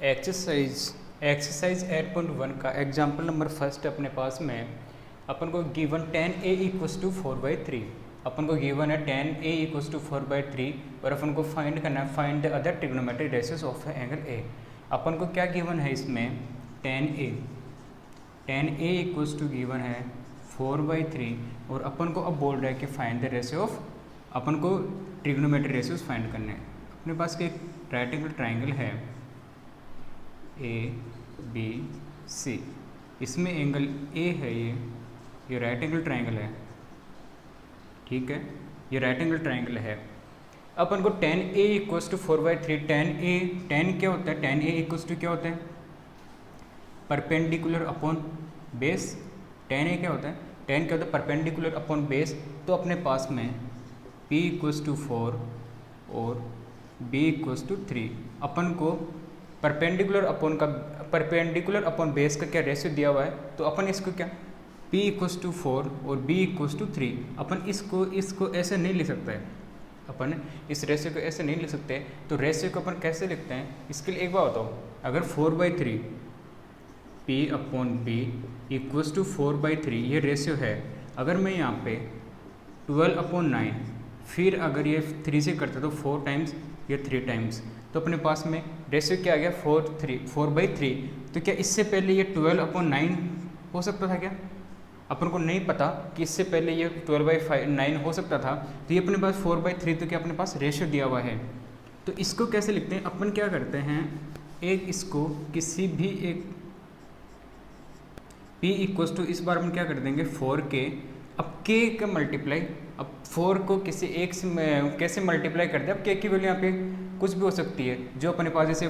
Exercise 8.1 का example number first अपने पास में अपन को given tan a equals to 4/3। अपन को गिवन है tan a इक्वस टू 4/3 और अपन को फाइंड करना है find the other trigonometric ratios of angle a। अपन को क्या गिवन है इसमें tan a equals to given है 4/3 और अपन को अब बोल रहा है कि फाइंड द रेशियो ऑफ, अपन को ट्रिग्नोमेट्रिक रेशियोज फाइंड करने हैं। अपने पास एक राइट एंगल ट्राइंगल है ABC, इसमें एंगल A है, ये राइट एंगल ट्राइंगल है, ठीक है, ये राइट एंगल ट्राइंगल है। अपन को tan A equals to 4/3, tan क्या होता है, tan A इक्वस टू क्या होता है, perpendicular upon base. tan A क्या होता है, tan क्या होता है, परपेंडिकुलर अपॉन बेस। तो अपने पास में P इक्वस टू 4 और B इक्वस टू 3। अपन को परपेंडिकुलर अपॉन बेस का क्या रेशियो दिया हुआ है, तो अपन इसको क्या P इक्वस टू 4 और B इक्वस टू 3, अपन इसको ऐसे नहीं लिख सकते हैं, अपन इस रेशियो को ऐसे नहीं लिख सकते। तो रेशियो को अपन कैसे लिखते हैं, इसके लिए एक बार बताओ, अगर 4/3 P upon B equals to 4/3 ये रेशियो है, अगर मैं यहाँ पे 12/9 फिर अगर ये 3 से करता तो 4 टाइम्स या 3 टाइम्स, तो अपने पास में रेशियो क्या आ गया 4/3। तो क्या इससे पहले ये 12/9 हो सकता था क्या, अपन को नहीं पता कि इससे पहले ये 12/9 हो सकता था। तो ये अपने पास 4/3, तो क्या अपने पास रेशियो दिया हुआ है। तो इसको कैसे लिखते हैं, अपन क्या करते हैं, एक इसको किसी भी एक P इक्वस टू, इस बार अपन क्या कर देंगे 4K, अब K का मल्टीप्लाई, अब 4 को किसी एक से कैसे मल्टीप्लाई करते हैं, अब K की वैल्यू यहाँ पे कुछ भी हो सकती है। जो अपने पास जैसे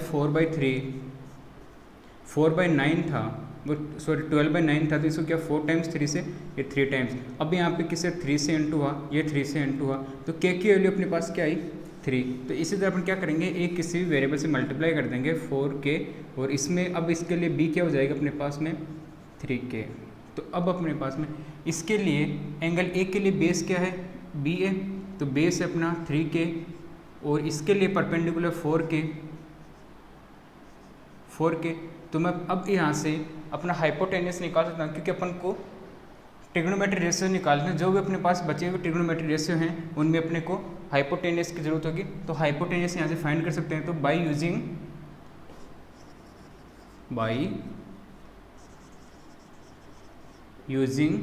4/9 था, वो 12/9 था, तो इसको क्या 4 टाइम्स 3 से, ये 3 टाइम्स। अब यहाँ पे किसे 3 से इंटू हुआ, ये 3 से इंटू हुआ, तो K की वैल्यू अपने पास क्या आई 3। तो इसी तरह अपन क्या करेंगे, एक किसी भी वेरिएबल से मल्टीप्लाई कर देंगे 4K और इसमें अब इसके लिए B क्या हो जाएगा अपने पास में 3K। तो अब अपने पास में इसके लिए एंगल A के लिए बेस क्या है BA, तो बेस है अपना 3K और इसके लिए परपेंडिकुलर 4K। तो मैं अब यहाँ से अपना हाइपोटेन्यूस निकाल सकता हूँ, क्योंकि अपन को ट्रिग्नोमेट्रिक रेशियो निकालना है। जो भी अपने पास बचे हुए ट्रिग्नोमेट्रिक रेशियो हैं उनमें अपने को हाइपोटेन्यूस की जरूरत होगी, तो हाइपोटेन्यूस यहाँ से फाइंड कर सकते हैं। तो बाई यूजिंग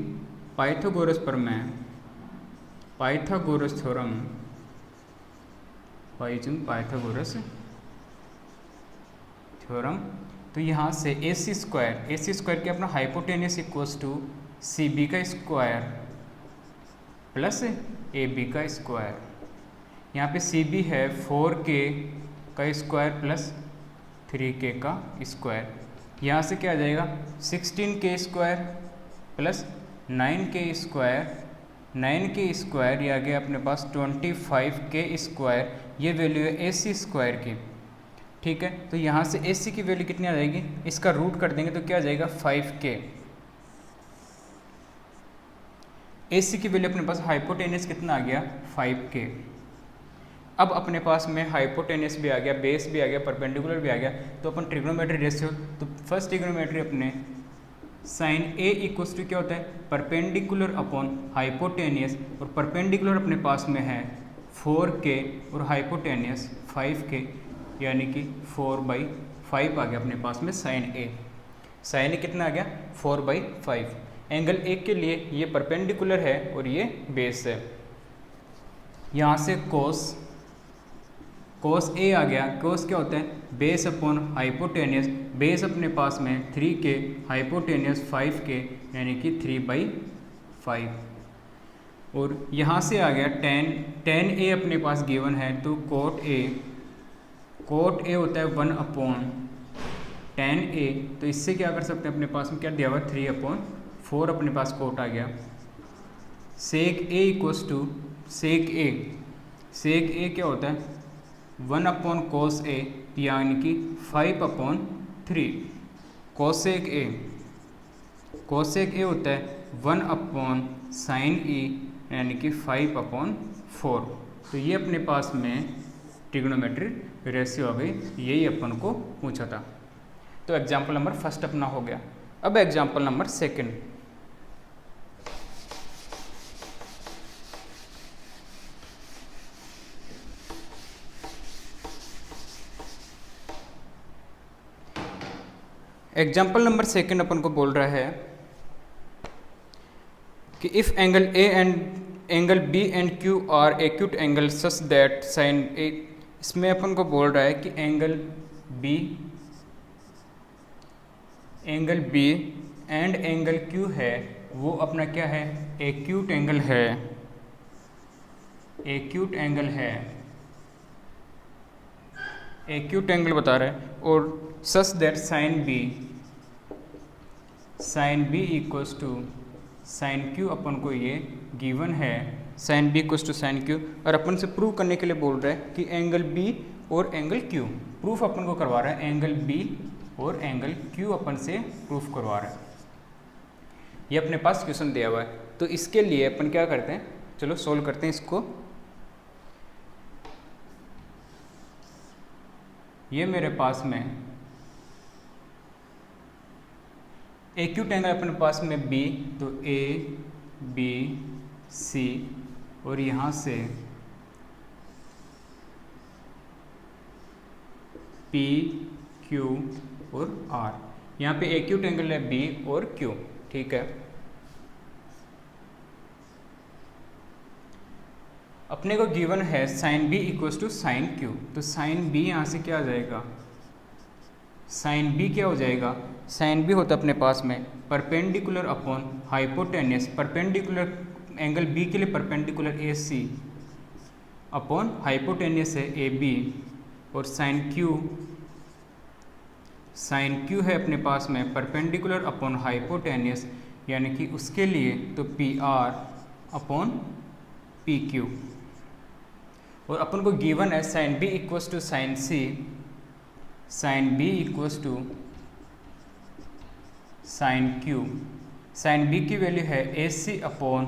पाइथागोरस प्रमेय, पाइथागोरस थ्योरम, पाइथागोरस थ्योरम, तो यहाँ से AC स्क्वायर के अपना हाइपोटेन्यूस इक्वल्स टू CB का स्क्वायर प्लस AB का स्क्वायर। यहाँ पे CB है 4K का स्क्वायर प्लस 3K का स्क्वायर। यहाँ से क्या आ जाएगा 16K square plus 9K square, 9K square, ये आ गया अपने पास 25K स्क्वायर। ये वैल्यू है AC स्क्वायर की, ठीक है। तो यहाँ से AC की वैल्यू कितनी आ जाएगी, इसका रूट कर देंगे तो क्या आ जाएगा 5K। AC की वैल्यू अपने पास हाइपोटेन्यूस कितना आ गया 5K। अब अपने पास में हाइपोटेन्यूस भी आ गया, बेस भी आ गया, परपेंडिकुलर भी आ गया, तो अपन ट्रिग्नोमेट्री रेशियो, तो फर्स्ट ट्रिग्नोमेट्री अपने साइन A इक्वस टू क्या होता है, परपेंडिकुलर अपॉन हाइपोटेनियस, और परपेंडिकुलर अपने पास में है 4K और हाइपोटेनियस 5K, यानी कि 4/5 आ गया अपने पास में साइन A। साइन A कितना आ गया 4/5। एंगल A के लिए ये परपेंडिकुलर है और ये बेस है। यहाँ से cos A आ गया। cos क्या होता है, बेस अपॉन हाइपोटेनियस, बेस अपने पास में 3K, हाइपोटेनियस 5K, यानी कि 3/5। और यहाँ से आ गया tan A अपने पास गिवन है, तो cot A होता है 1/tan A। तो इससे क्या कर सकते हैं, अपने पास में क्या दिया हुआ 3/4 अपने पास cot आ गया। sec A equals to sec A क्या होता है 1/cos A, यानी कि 5/3। cosec A होता है 1/sin E, यानी कि 5/4। तो ये अपने पास में ट्रिग्नोमेट्रिक रेशियो आ गई, यही अपन को पूछा था। तो एग्जाम्पल नंबर फर्स्ट अपना हो गया। अब example number second, example number second अपन को बोल रहा है कि if angle A and angle B and Q are acute angle such that sine A, इसमें अपन को बोल रहा है कि angle B and angle Q है वो अपना क्या है, एक्यूट एंगल है, एक्यूट एंगल है, एक्यूट एंगल बता रहा है। और such that sine B equals to sine Q अपन को ये गिवन है, sine B equals to sine Q. और अपन से प्रूव करने के लिए बोल रहा है कि एंगल बी और एंगल क्यू, प्रूफ अपन को करवा रहा है, एंगल बी और एंगल क्यू अपन से प्रूफ करवा रहा है। ये अपने पास क्वेश्चन दिया हुआ है, तो इसके लिए अपन क्या करते हैं, चलो सोल्व करते हैं इसको। ये मेरे पास में एक्यूट एंगल अपने पास में बी, तो ए बी सी, और यहाँ से पी क्यू और आर। यहाँ पे एक्यूट एंगल है बी और क्यू, ठीक है। अपने को गिवन है sine B equals to sine Q, तो साइन बी यहाँ से क्या आ जाएगा, साइन बी क्या हो जाएगा, साइन बी होता है अपने पास में perpendicular upon hypotenuse, perpendicular angle B के लिए perpendicular A C upon hypotenuse है ए बी, और साइन क्यू है अपने पास में परपेंडिकुलर अपॉन हाइपोटेनियस, यानी कि उसके लिए तो P R upon P Q. और अपन को गिवन है sine B equals to sine C, sine B equals to sine Q, sine B की वैल्यू है A C upon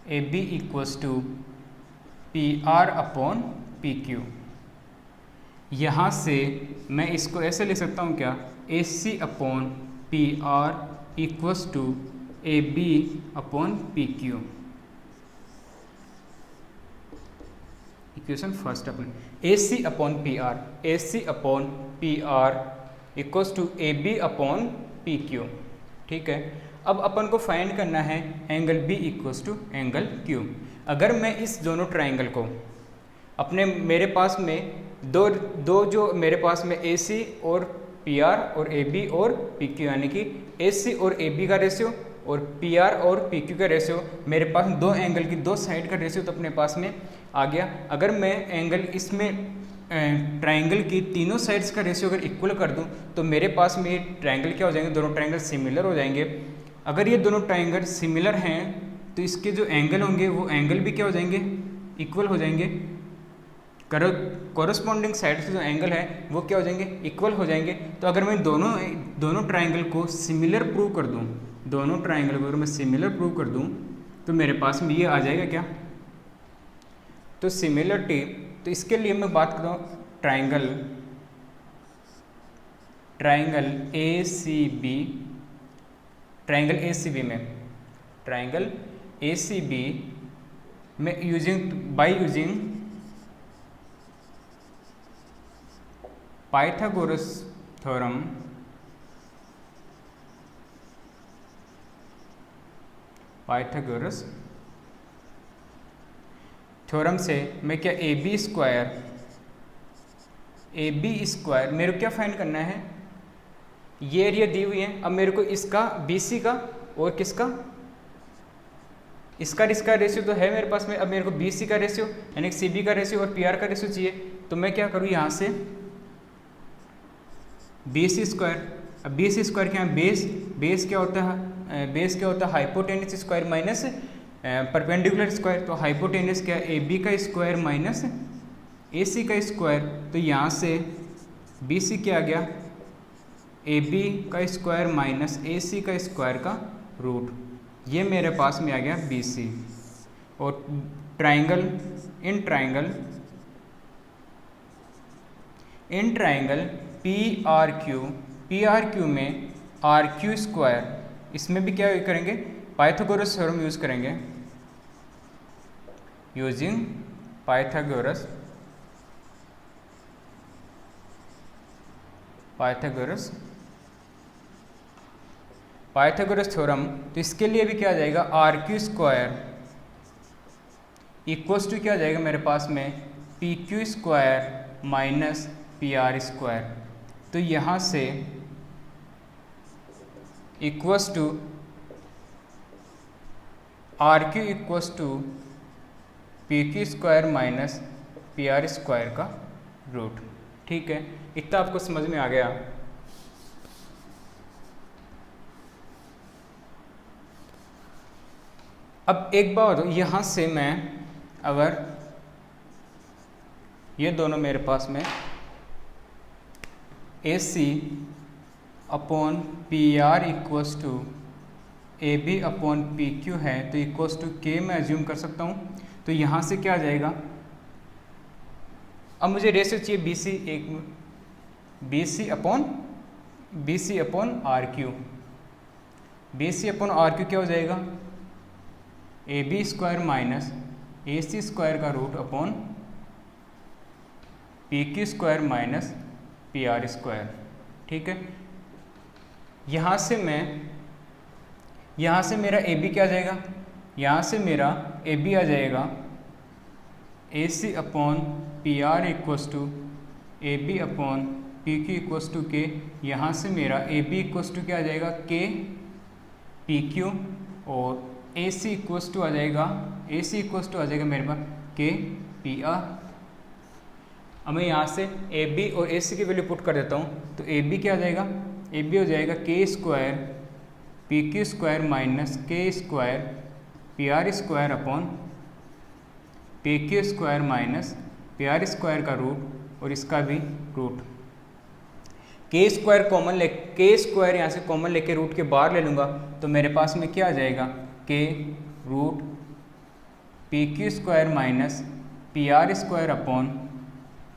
A B equals to P R upon P Q. यहाँ से मैं इसको ऐसे लिख सकता हूँ क्या, A C upon P R equals to A B upon P Q. Equation first अपन A C upon P R, A C upon P R equals to A B upon P Q, ठीक है। अब अपन को find करना है angle B equals to angle Q. अगर मैं इस दोनों ट्राइंगल को अपने, मेरे पास में दो जो मेरे पास में ए सी और पी आर और ए बी और पी क्यू, यानी कि ए सी और ए बी का रेशियो और पी आर और पी क्यू का रेशियो, मेरे पास दो एंगल की दो साइड का रेशियो तो अपने पास में आ गया। अगर मैं एंगल इसमें ट्राइंगल की तीनों साइड्स का रेशियो अगर इक्वल कर दूं तो मेरे पास में ये ट्राइंगल क्या हो जाएंगे, दोनों ट्राइंगल सिमिलर हो जाएंगे। अगर ये दोनों ट्राइंगल सिमिलर हैं तो इसके जो एंगल होंगे वो एंगल भी क्या हो जाएंगे, इक्वल हो जाएंगे। कॉरस्पॉन्डिंग साइड से जो एंगल है वो क्या हो जाएंगे, इक्वल हो जाएंगे। तो अगर मैं दोनों ट्राइंगल को सिमिलर प्रूव कर दूं, दोनों ट्राइंगल को अगर मैं सिमिलर प्रूव कर दूं तो मेरे पास में ये आ जाएगा क्या, तो सिमिलरिटी। तो इसके लिए मैं बात करूँ triangle A C B, triangle A C B में बाय यूजिंग पाइथागोरस थ्योरम से मैं क्या ए बी स्क्वायर मेरे को क्या फाइंड करना है, ये एरिया दी हुई है। अब मेरे को इसका बी सी का और किसका, इसका रेशियो तो है मेरे पास में। अब मेरे को बी सी का रेशियो यानी सी बी का रेशियो और पी आर का रेशियो चाहिए। तो मैं क्या करूँ, यहाँ से बी सी स्क्वायर, अब बी सी स्क्वायर क्या है, बेस क्या होता है hypotenuse square minus perpendicular square. तो हाइपोटेनस क्या है, ए बी का स्क्वायर माइनस ए सी का स्क्वायर। तो यहाँ से बी सी क्या आ गया, ए बी का स्क्वायर माइनस ए सी का स्क्वायर का रूट, ये मेरे पास में आ गया बी सी। और in triangle P R Q P R Q में आर क्यू स्क्वायर, इसमें भी क्या करेंगे, पाइथागोरस थ्योरम यूज़ करेंगे, यूजिंग पाइथागोरस थ्योरम। तो इसके लिए भी क्या आ जाएगा, R Q square equals to क्या आ जाएगा मेरे पास में, P Q square minus P R square. तो यहाँ से equals to R Q equals to P Q square minus P R square का रूट। ठीक है, इतना आपको समझ में आ गया। अब एक बार यहाँ से मैं अगर ये दोनों मेरे पास में A C upon P R equals to A B upon P Q है, तो इक्वल्स टू के मैं एज्यूम कर सकता हूँ। तो यहाँ से क्या आ जाएगा, अब मुझे रेशियो चाहिए बी सी, एक B C upon R Q. B C upon R Q क्या हो जाएगा, A B square minus A C square का root upon P Q square minus P R square. ठीक है, यहाँ से मेरा ए बी क्या आ जाएगा, यहाँ से मेरा ए बी आ जाएगा A C upon P R equals to A B upon P Q equals to K. यहाँ से मेरा ए बी इक्वस टू क्या आ जाएगा, के पी क्यू, और ए सी इक्वस टू आ जाएगा, मेरे पास के पी आर। अब मैं यहाँ से ए बी और ए सी की वैल्यू पुट कर देता हूँ, तो ए बी क्या आ जाएगा, ए बी हो जाएगा K square P Q square minus K square P R square upon P Q square minus P R square का रूट, और इसका भी रूट। के स्क्वायर कॉमन ले, के स्क्वायर यहाँ से कॉमन लेके रूट के बाहर ले लूँगा, तो मेरे पास में क्या आ जाएगा, के root P Q square minus P R square upon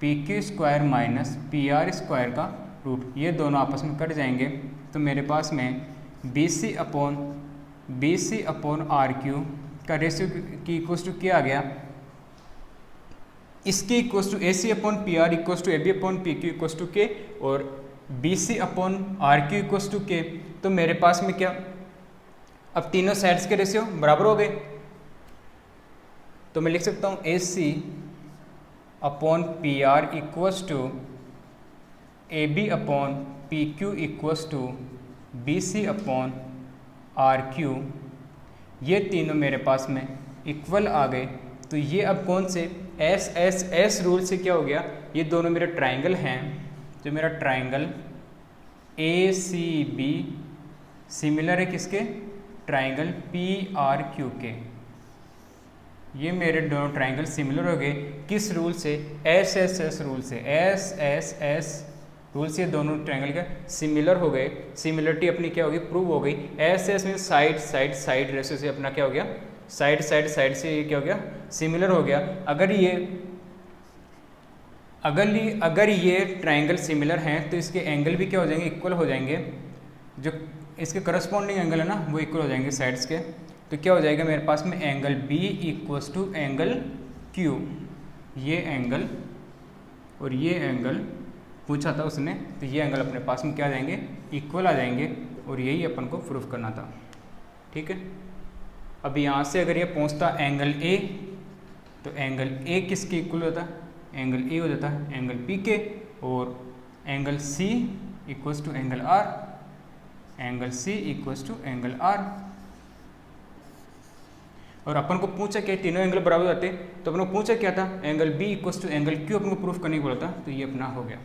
P Q square minus P R square का रूट। ये दोनों आपस में कट जाएंगे, तो मेरे पास में B C upon R Q का रेशियो की इक्वस टू क्या आ गया, इसके equals to A C upon P R equals to A B upon P Q equals to K, और B C upon R Q equals to K. तो मेरे पास में क्या, अब तीनों साइड्स के रेशियो बराबर हो गए, तो मैं लिख सकता हूँ A C upon P R equals to A B upon P Q equals to B C upon R Q. ये तीनों मेरे पास में इक्वल आ गए। तो ये अब कौन से एस रूल से क्या हो गया, ये दोनों मेरे ट्राइंगल हैं। जो मेरा triangle A C B similar है किसके, ट्राइंगल पी आर क्यू के। ये मेरे दोनों ट्राइंगल सिमिलर हो गए, किस रूल से, एस रूल से, एस रूल से दोनों ट्राइंगल का सिमिलर हो गए। सिमिलरिटी अपनी क्या होगी, प्रूव हो गई। एस में साइड रेशियो से अपना क्या हो गया, साइड से ये क्या हो गया, सिमिलर हो गया। अगर ये ट्राइंगल सिमिलर हैं तो इसके एंगल भी क्या हो जाएंगे, इक्वल हो जाएंगे। जो इसके करस्पॉन्डिंग एंगल है ना वो इक्वल हो जाएंगे साइड्स के। तो क्या हो जाएगा मेरे पास में angle B equals to angle Q. ये एंगल और ये एंगल पूछा था उसने, तो ये एंगल अपने पास में क्या आ जाएंगे, इक्वल आ जाएंगे, और यही अपन को प्रूफ करना था। ठीक है, अब यहाँ से अगर ये पहुँचता एंगल ए, तो एंगल ए किसके इक्वल होता है, एंगल ए हो जाता है एंगल पी के, और angle C equals to angle R, angle C equals to angle R. और अपन को पूछा क्या, तीनों एंगल बराबर जाते, तो अपन को पूछा क्या था, angle B equals to angle Q अपन को प्रूफ करने को बोला था, तो ये अपना हो गया।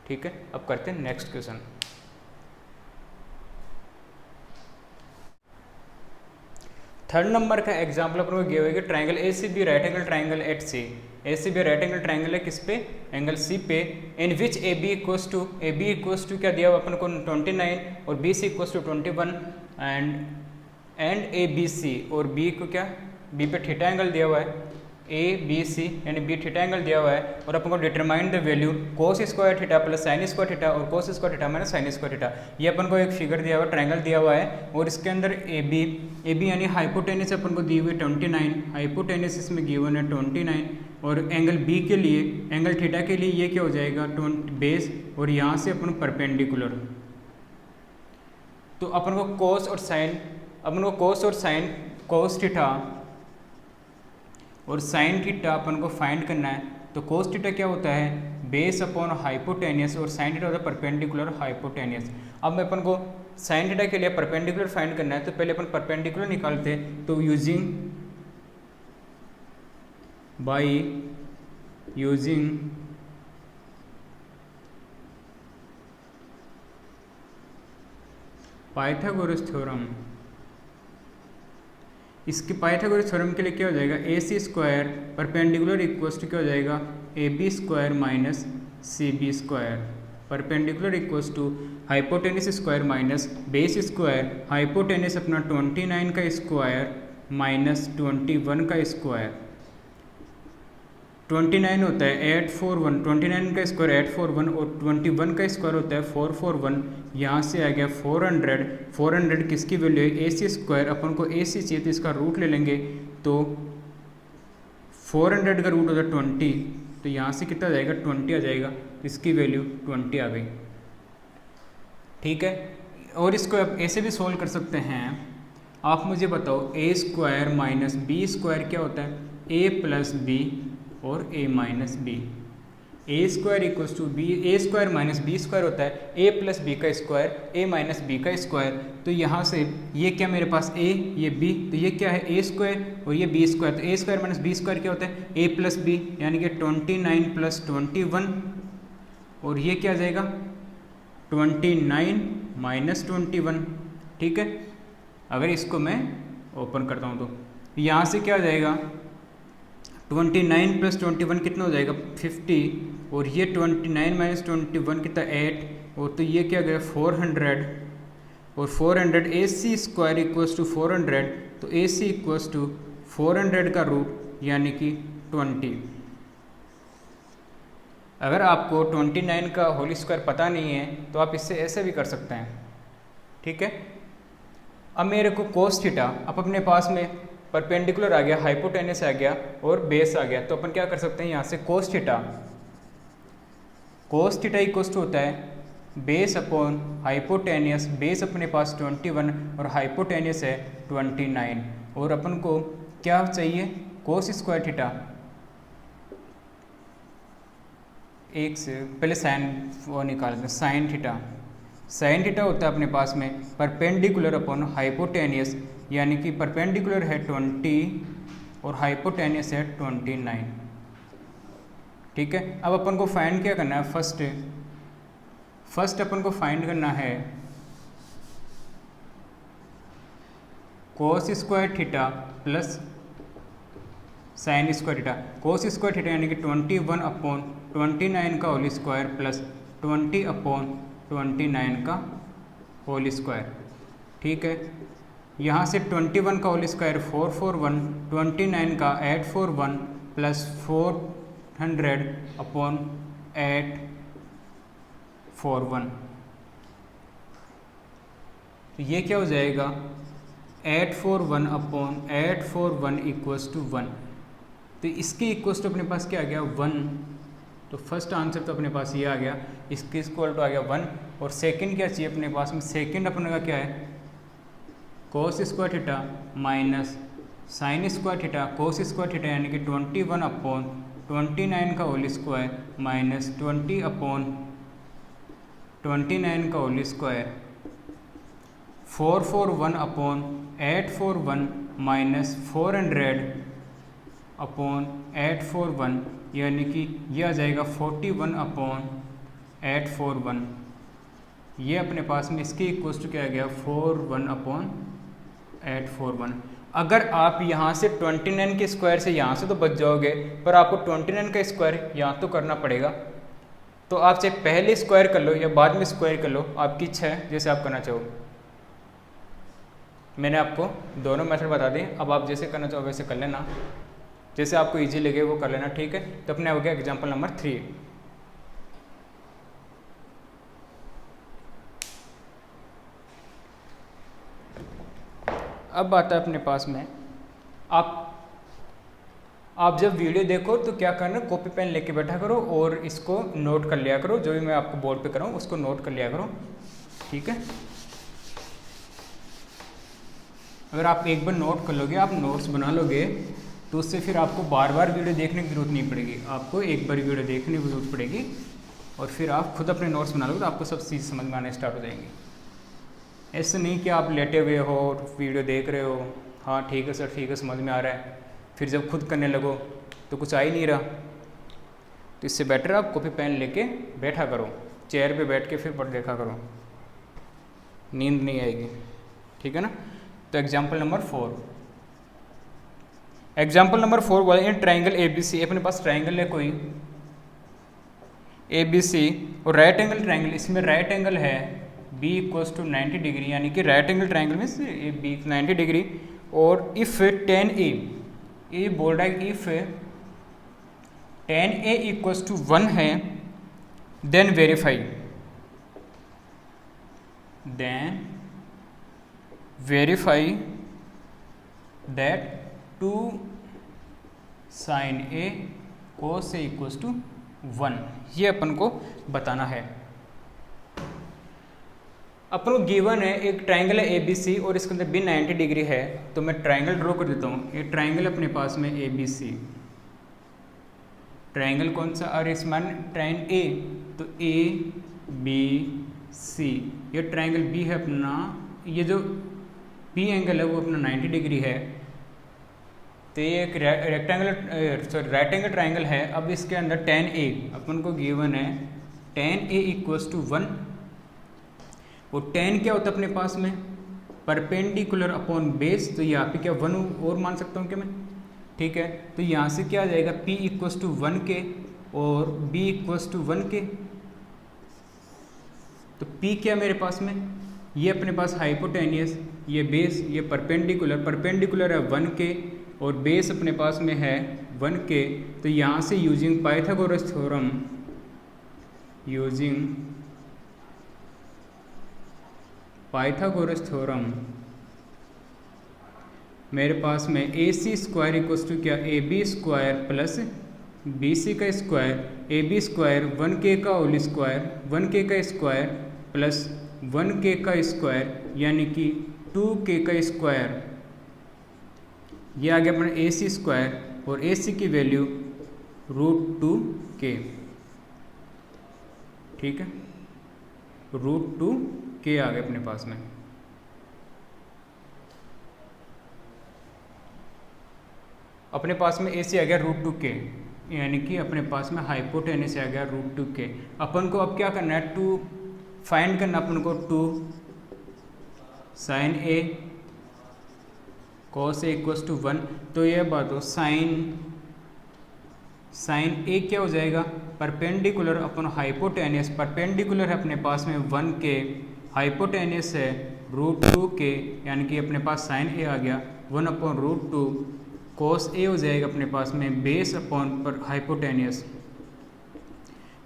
ठीक है, अब करते हैं नेक्स्ट क्वेश्चन। थर्ड नंबर का एग्जाम्पल अपन को गिव है कि triangle A C B right angle triangle at C. A C B right angle triangle है किस पे, एंगल सी पे, in which A B equals to क्या दिया हुआ अपन को 29 और B C equals to 21 and A B C, और बी को क्या, बी पे थीटा एंगल दिया हुआ है ए बी सी यानी बी थीटा एंगल दिया हुआ है और अपन को determine the value cos square theta plus sine square theta और cos square theta minus sine square theta. ये अपन को एक फिगर दिया हुआ है, ट्रायंगल दिया हुआ है और इसके अंदर ए बी यानी हाइपोटेनस अपन को दी हुई 29, हाइपोटेनस इसमें गिवन है 29 और एंगल बी के लिए, एंगल थीटा के लिए ये क्या हो जाएगा 20 बेस और यहाँ से अपन परपेंडिकुलर। तो अपन को कोस और साइन, अपन को कोस और साइन, कोस थीटा और साइन थीटा अपन को फाइंड करना है। तो कोस थीटा क्या होता है बेस अपॉन हाइपोटेनियस और साइन थीटा होता है परपेंडिकुलर हाइपोटेनियस। अब अपन को साइन थीटा के लिए परपेंडिकुलर फाइंड करना है तो पहले अपन परपेंडिकुलर निकालते हैं। तो यूजिंग पाइथागोरस थ्योरम, इसके पाइथागोरस थ्योरम के लिए क्या हो जाएगा A C square perpendicular equals to क्या हो जाएगा A B square minus C B square, perpendicular equals to hypotenuse square minus base square, hypotenuse अपना 29 का स्क्वायर माइनस 21 का स्क्वायर, 29 होता है 841, 29 का स्क्वायर 841 और 21 का स्क्वायर होता है 441। यहाँ से आ गया 400, 400 किसकी वैल्यू है ए सी स्क्वायर, अपन को ए सी चाहिए तो इसका रूट ले लेंगे तो 400 का रूट होता है 20, तो यहाँ से कितना आ जाएगा 20 आ जाएगा, इसकी वैल्यू 20 आ गई। ठीक है, और इसको आप ऐसे भी सोल्व कर सकते हैं। आप मुझे बताओ A square minus B square क्या होता है ए प्लस बी और a minus B, A square equals to B, A square minus B square होता है a प्लस बी का स्क्वायर, a माइनस बी का स्क्वायर। तो यहाँ से ये क्या मेरे पास a, ये b, तो ये क्या है a स्क्वायर और ये b स्क्वायर, तो a square minus B square क्या होता है a प्लस बी यानी कि 29 प्लस 21 और ये क्या आ जाएगा 29 माइनस 21। ठीक है, अगर इसको मैं ओपन करता हूँ तो यहाँ से क्या आ जाएगा 29 प्लस 21 कितना हो जाएगा 50 और ये 29 माइनस 21 कितना 8 और तो ये क्या गया 400 और 400 ए सी स्क्वायर इक्वल्स टू 400, तो ए सी इक्वल्स टू 400 का रूट यानी कि 20। अगर आपको 29 का होल स्क्वायर पता नहीं है तो आप इससे ऐसे भी कर सकते हैं। ठीक है, अब मेरे को कोस थीटा अब अपने पास में परपेंडिकुलर आ गया, हाइपोटेनस आ गया और बेस आ गया, तो अपन क्या कर सकते हैं यहाँ से कोस थीटा इक्वल्स टू होता है बेस अपॉन हाइपोटेनियस, बेस अपने पास 21 और हाइपोटेनियस है 29 और अपन को क्या चाहिए कोस स्क्वायर थीटा, एक से पहले साइन वो निकालते हैं साइन थीटा, साइन थीटा होता है अपने पास में परपेंडिकुलर अपॉन हाइपोटेनियस यानी कि परपेंडिकुलर है 20 और हाइपोटेनियस है 29। ठीक है, अब अपन को फाइंड क्या करना है, फर्स्ट अपन को फाइंड करना है कोस square theta plus sine square theta. कोस स्क्वायर थीटा यानी कि 21 अपॉन 29 का होल स्क्वायर प्लस 20 अपॉन 29 का होल स्क्वायर। ठीक है, यहाँ से 21 का होल स्क्वायर 441, 29 का 841 प्लस 400 अपॉन 841, तो ये क्या हो जाएगा 841 अपॉन 841 इक्वल्स टू 1, तो इसके इक्वल्स टू अपने पास क्या आ गया 1, तो फर्स्ट आंसर तो अपने पास ये आ गया, इसके इक्वल टू आ गया 1 और सेकंड क्या चाहिए अपने पास में, सेकंड अपने का क्या है कोस square theta minus sine square theta, कोस स्क्वायर थीटा यानी कि 21 अपॉन 29 का होल स्क्वायर माइनस 20 अपॉन 29 का whole square, 441 upon 841 minus 400 upon 841 यानी कि यह आ जाएगा 41 अपॉन 841, ये अपने पास में इसके इक्वल्स टू क्या आ गया 41 अपॉन 841। अगर आप यहाँ से 29 के स्क्वायर से यहाँ से तो बच जाओगे, पर आपको 29 का स्क्वायर यहाँ तो करना पड़ेगा, तो आप चाहे पहले स्क्वायर कर लो या बाद में स्क्वायर कर लो, आपकी इच्छा है जैसे आप करना चाहो। मैंने आपको दोनों मेथड बता दें, अब आप जैसे करना चाहो वैसे कर लेना। जैसे आपको इजी लगे वो कर लेना, ठीक है। तो अपने हो गया एग्जाम्पल नंबर 3। अब आता है अपने पास में, आप जब वीडियो देखो तो क्या करना, कॉपी पेन लेके बैठा करो और इसको नोट कर लिया करो, जो भी मैं आपको बोर्ड पे कराऊँ उसको नोट कर लिया करो, ठीक है। अगर आप एक बार नोट कर लोगे, आप नोट्स बना लोगे, तो उससे फिर आपको बार बार वीडियो देखने की ज़रूरत नहीं पड़ेगी। आपको एक बार वीडियो देखने की ज़रूरत पड़ेगी और फिर आप खुद अपने नोट्स बना लोगे तो आपको सब चीज़ समझ में आने स्टार्ट हो जाएंगी। ऐसे नहीं कि आप लेटे हुए हो और वीडियो देख रहे हो, हाँ ठीक है सर ठीक है समझ में आ रहा है, फिर जब खुद करने लगो तो कुछ आ ही नहीं रहा। तो इससे बेटर आप कॉपी पेन लेके बैठा करो, चेयर पे बैठ के फिर पढ़ देखा करो, नींद नहीं आएगी, ठीक है ना। तो एग्जाम्पल नंबर 4, एग्जाम्पल नंबर 4 बोला इन ट्राइंगल ABC, अपने पास ट्राइंगल है कोई ABC और राइट एंगल ट्राइंगल, इसमें राइट एंगल है B = 90 डिग्री, यानी कि राइट एंगल ट्राइंगल में से B 90 डिग्री। और इफ़ tan A, ये बोल रहा है इफ़ tan A = 1 है, then verify that 2 sin A cos A = 1, ये अपन को बताना है। अपन को गिवन है एक ट्राइंगल है ABC और इसके अंदर भी 90 डिग्री है, तो मैं ट्राइंगल ड्रॉ कर देता हूँ। ये ट्राइंगल अपने पास में ABC, ट्राइंगल कौन सा, और इसमें ट्राइन A, तो ABC, ये ट्राइंगल B है अपना, ये जो B एंगल है वो अपना 90 डिग्री है। तो ये एक राइट एंगल ट्राइंगल है। अब इसके अंदर tan A अपन को गिवन है, tan A = 1, और tan क्या होता है अपने पास में, परपेंडिकुलर अपॉन बेस, तो यहाँ पे क्या 1 और मान सकता हूँ क्या मैं, ठीक है। तो यहाँ से क्या आ जाएगा, P = 1K और B = 1K। तो P क्या मेरे पास में, ये अपने पास हाइपोटेनियस, ये बेस, ये परपेंडिकुलर है 1K और बेस अपने पास में है 1K। तो यहाँ से यूजिंग पाइथागोरस थ्योरम, मेरे पास में AC² = क्या, AB² प्लस BC का स्क्वायर, AB² 1K का होल स्क्वायर, 1K का स्क्वायर प्लस 1K का स्क्वायर, यानी कि 2K का स्क्वायर, ये आ गया अपना AC², और AC की वैल्यू √2K, ठीक है, √2K आ गया अपने पास में। अपने पास में AC आ गया √2K, यानी कि अपने पास में हाइपोटेनस आ गया √2K। अपन को अब क्या करना है, 2 फाइंड करना अपन को, 2 sin A cos A = 1। तो ये बात हो, sin A क्या हो जाएगा, परपेंडिकुलर अपन हाइपोटेनियस, परपेंडिकुलर है अपने पास में 1K, हाइपोटेनियस है √2K, यानी कि अपने पास sin A आ गया 1/√2, cos A हो जाएगा अपने पास में बेस अपॉन पर hypotenuse,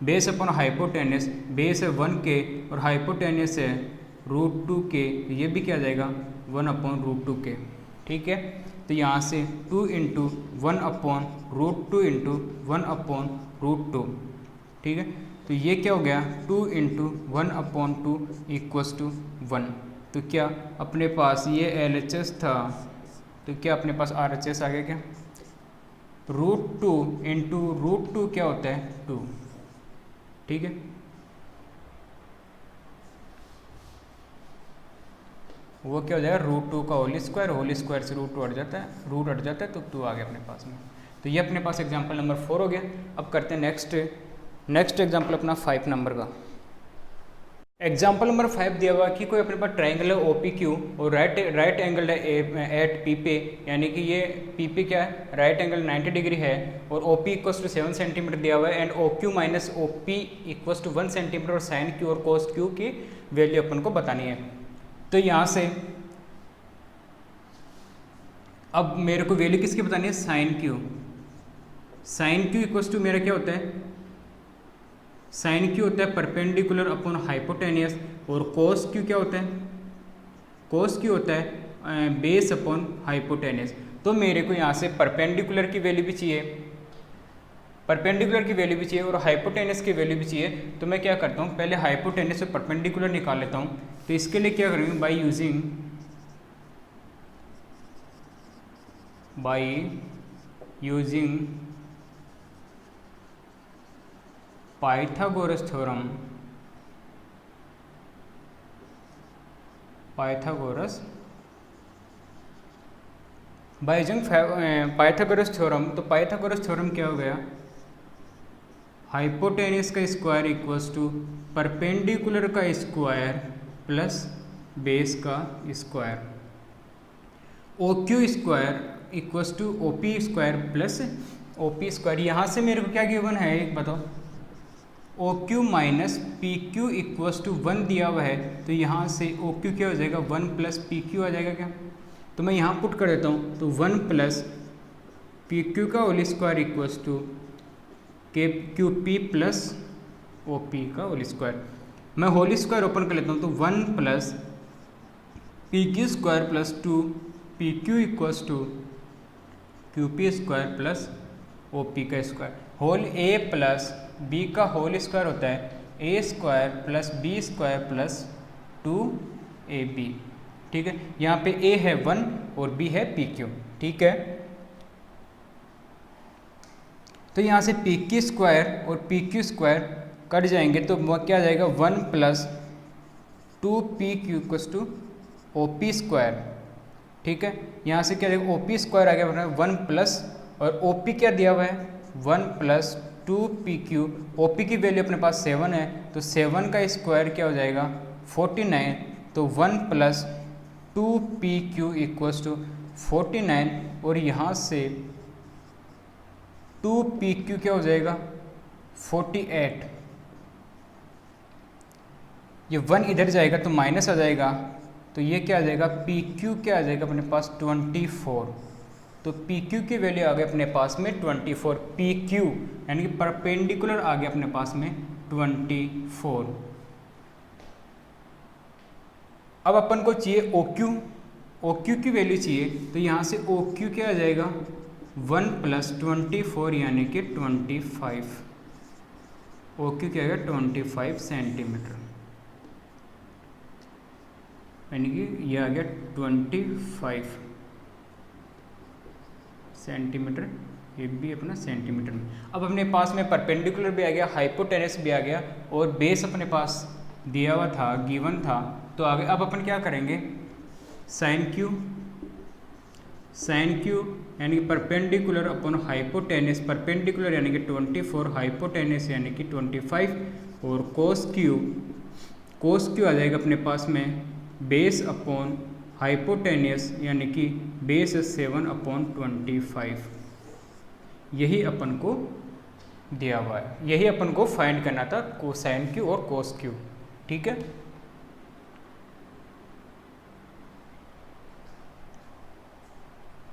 base upon hypotenuse, base है 1K और हाइपोटेनियस है √2K, ये भी क्या आ जाएगा 1/√2K, ठीक है। तो यहाँ से 2 × 1/√2 × 1/√2, ठीक है। तो ये क्या हो गया, 2 × 1/2 = 1। तो क्या अपने पास ये LHS था, तो क्या अपने पास RHS आ गया क्या, √2 × √2 क्या होता है 2, ठीक है। वो क्या हो जाएगा, √2 का होल स्क्वायर से √2 हट जाता है, तो 2 आ गया अपने पास में। तो ये अपने पास एग्जांपल नंबर 4 हो गया। अब करते हैं नेक्स्ट एग्जांपल अपना 5 नंबर का। एग्जाम्पल नंबर 5 दिया हुआ कि कोई अपने पास ट्राइंगल है OPQ और राइट एंगल है एट PP, यानी कि ये PP क्या है, राइट एंगल 90 डिग्री है, और OP = 7 सेंटीमीटर दिया हुआ है, एंड OQ - OP = 1 सेंटीमीटर, और साइन Q और cos Q की वैल्यू अपन को बतानी है। तो यहाँ से अब मेरे को वैल्यू किसकी बतानी है, sine Q, sine Q equals to मेरा क्या होता है, साइन क्यू होता है परपेंडिकुलर अपॉन हाइपोटेनियस, और कोस क्यू क्या होता है, कोस क्यू होता है बेस अपॉन हाइपोटेनियस। तो मेरे को यहाँ से परपेंडिकुलर की वैल्यू भी चाहिए, परपेंडिकुलर की वैल्यू भी चाहिए और हाइपोटेनियस की वैल्यू भी चाहिए। तो मैं क्या करता हूँ, पहले हाइपोटेनियस से परपेंडिकुलर निकाल लेता हूँ। तो इसके लिए क्या करेंगे, by using Pythagoras theorem, by using Pythagoras theorem. तो पाइथागोरस थ्योरम क्या हो गया, हाइपोटेनियस का स्क्वायर इक्वल्स टू परपेंडिकुलर का स्क्वायर प्लस बेस का square, O Q square equals to O P square plus O P square. यहाँ से मेरे को क्या गिवन है एक बताओ, O Q minus P Q equals to 1 दिया हुआ है। तो यहाँ से ओ क्यू क्या हो जाएगा, 1 प्लस पी क्यू आ जाएगा क्या। तो मैं यहाँ पुट कर देता हूँ, तो 1 प्लस पी क्यू का होल स्क्वायर इक्वल्स टू के Q P plus O P का होल स्क्वायर। मैं होल स्क्वायर ओपन कर लेता हूँ, तो 1 plus P Q square plus 2 P Q equals to Q P square plus O P का square. Whole A plus B का whole square होता है A square plus B square plus 2ab। ठीक है, यहाँ पे ए है 1 और बी है पी क्यू। ठीक है, तो यहाँ से पी क्यू स्क्वायर और पी क्यू स्क्वायर कट जाएंगे, तो वह क्या आ जाएगा, 1 plus 2 P Q equals to O P square. ठीक है, यहाँ से क्या देगा, ओ पी स्क्वायर आ गया 1 प्लस, और ओ पी क्या दिया हुआ है 1 plus 2 P Q. O P की वैल्यू अपने पास 7 है, तो 7 का स्क्वायर क्या हो जाएगा 49। तो 1 plus 2 P Q equals to 49, और यहाँ से 2 पी क्यू क्या हो जाएगा 48। ये 1 इधर जाएगा तो माइनस आ जाएगा, तो ये क्या आ जाएगा पी क्यू क्या आ जाएगा अपने पास 24। तो पी क्यू की वैल्यू आ गई अपने पास में 24, पी क्यू यानी कि परपेंडिकुलर आ गया अपने पास में 24। अब अपन को चाहिए ओ क्यू की वैल्यू चाहिए, तो यहाँ से ओ क्यू क्या आ जाएगा 1 प्लस 24 यानी कि 25। ओ क्यू क्या आएगा 25 सेंटीमीटर, यानी कि ये आ गया 25 सेंटीमीटर, ये भी अपना सेंटीमीटर में। अब अपने पास में परपेंडिकुलर भी आ गया, हाइपोटेनस भी आ गया, और बेस अपने पास दिया हुआ था, गिवन था। तो आगे अब अपन क्या करेंगे, साइन क्यू यानी कि परपेंडिकुलर अपॉन हाइपोटेनस, परपेंडिकुलर यानी कि 24, हाइपोटेनस यानी कि 25, और कोस क्यू आ जाएगा अपने पास में बेस अपॉन हाइपोटेनियस यानी कि बेस 7/25। यही अपन को दिया हुआ है, यही अपन को फाइंड करना था, कोसाइन क्यू और कोस क्यू। ठीक है,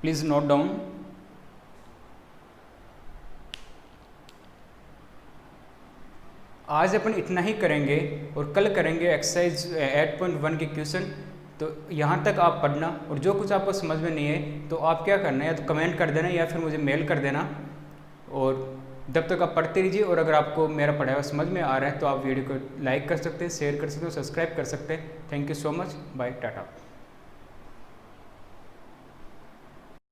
प्लीज नोट डाउन। आज अपन इतना ही करेंगे और कल करेंगे एक्सरसाइज 8.1 के क्वेश्चन। तो यहाँ तक आप पढ़ना, और जो कुछ आपको समझ में नहीं है तो आप क्या करना है, या तो कमेंट कर देना या फिर मुझे मेल कर देना, और जब तक आप पढ़ते रहिए। और अगर आपको मेरा पढ़ाया हुआ समझ में आ रहा है तो आप वीडियो को लाइक कर सकते हैं, शेयर कर सकते हो, सब्सक्राइब कर सकते हैं। Thank you so much, bye, Tata.